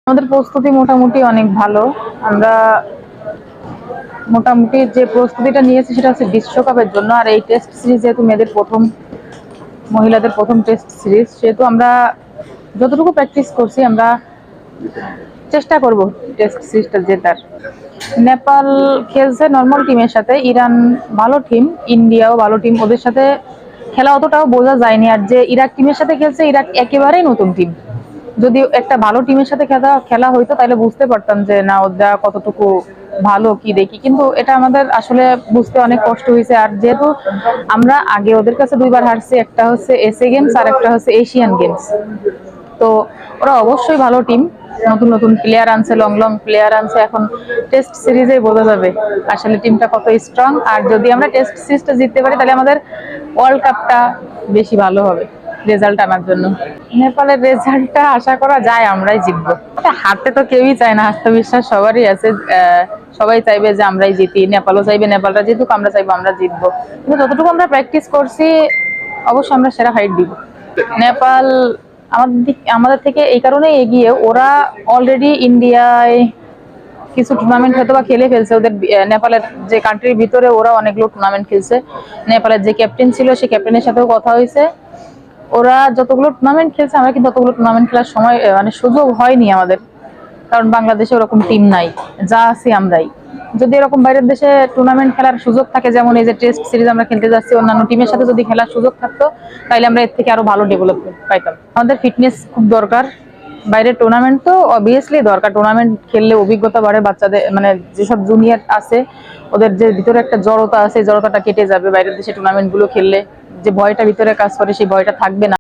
আমাদের প্রস্তুতি মোটামুটি অনেক ভালো। আমরা মোটামুটি যে প্রস্তুতিটা নিয়েছি সেটা হচ্ছে বিশ্বকাপের জন্য। আর এই টেস্ট সিরিজ যেহেতু মহিলাদের প্রথম টেস্ট সিরিজ, সেহেতু আমরা যতটুকু প্র্যাকটিস করছি আমরা চেষ্টা করব টেস্ট সিরিজটা জেতার। নেপাল খেলছে নর্মাল টিমের সাথে, ইরান ভালো টিম, ইন্ডিয়াও ভালো টিম, ওদের সাথে খেলা অতটাও বোঝা যায়নি। আর যে ইরাক টিমের সাথে খেলছে, ইরাক একেবারেই নতুন টিম। যদি একটা ভালো টিমের সাথে খেলা হইতো তাহলে বুঝতে পারতাম যে না ওরা কতটুকু ভালো কি দেখি, কিন্তু এটা আমাদের আসলে বুঝতে অনেক কষ্ট হয়েছে। আর যেহেতু আমরা আগে ওদের কাছে দুইবার হারছি, একটা হচ্ছে এসএ গেমস আর একটা হচ্ছে এশিয়ান গেমস, তো ওরা অবশ্যই ভালো টিম। নতুন নতুন প্লেয়ার আনছে, লং লং প্লেয়ার আনছে। এখন টেস্ট সিরিজে বোঝা যাবে আসলে টিমটা কত স্ট্রং। আর যদি আমরা টেস্ট সিরিজটা জিততে পারি তাহলে আমাদের ওয়ার্ল্ড কাপটা বেশি ভালো হবে রেজাল্ট আনার জন্য। নেপালের রেজাল্টটা আশা করা যায় আমরাই জিতবো। হারতে তো কেউই চায় না, আত্মবিশ্বাস সবারই আছে। সবাই চাইবে যে আমরাই জিতি, নেপালও চাইবে নেপালটা জিতুক, আমরা চাইবো আমরা জিতবো। কিন্তু যতটুকু আমরা প্র্যাকটিস করছি অবশ্যই আমরা সেরা ফাইট দিব। নেপাল আমাদের থেকে এই কারণেই এগিয়ে, ওরা অলরেডি ইন্ডিয়ায় কিছু টুর্নামেন্ট হয়তো বা খেলে ফেলছে। ওদের নেপালের যে কান্ট্রির ভিতরে ওরা অনেকগুলো টুর্নামেন্ট খেলছে। নেপালের যে ক্যাপ্টেন ছিল সেই ক্যাপ্টেনের সাথেও কথা হয়েছে। ওরা যতগুলো টুর্নামেন্ট খেলছে, আমরা কিন্তু ততগুলো টুর্নামেন্ট খেলার সময় মানে সুযোগ হয়নি আমাদের, কারণ বাংলাদেশে ওরকম টিম নাই। যা আছি আমরাই। যদি এরকম বাইরের দেশে টুর্নামেন্ট খেলার সুযোগ থাকে, যেমন এই যে টেস্ট সিরিজ আমরা খেলতে যাচ্ছি, অন্যান্য টিমের সাথে যদি খেলার সুযোগ থাকতো তাহলে আমরা এর থেকে আরো ভালো ডেভেলপমেন্ট পাইতাম। আমাদের ফিটনেস খুব দরকার। বাইরের টুর্নামেন্ট তো অবভিয়াসলি দরকার, টুর্নামেন্ট খেললে অভিজ্ঞতা বাড়ে বাচ্চাদের, মানে যেসব জুনিয়র আছে ওদের যে ভিতরে একটা জড়তা আছে, জড়তাটা কেটে যাবে বাইরের দেশে টুর্নামেন্ট গুলো খেললে। যে ভয়টা ভিতরে কাজ করে সেই ভয়টা থাকবে না।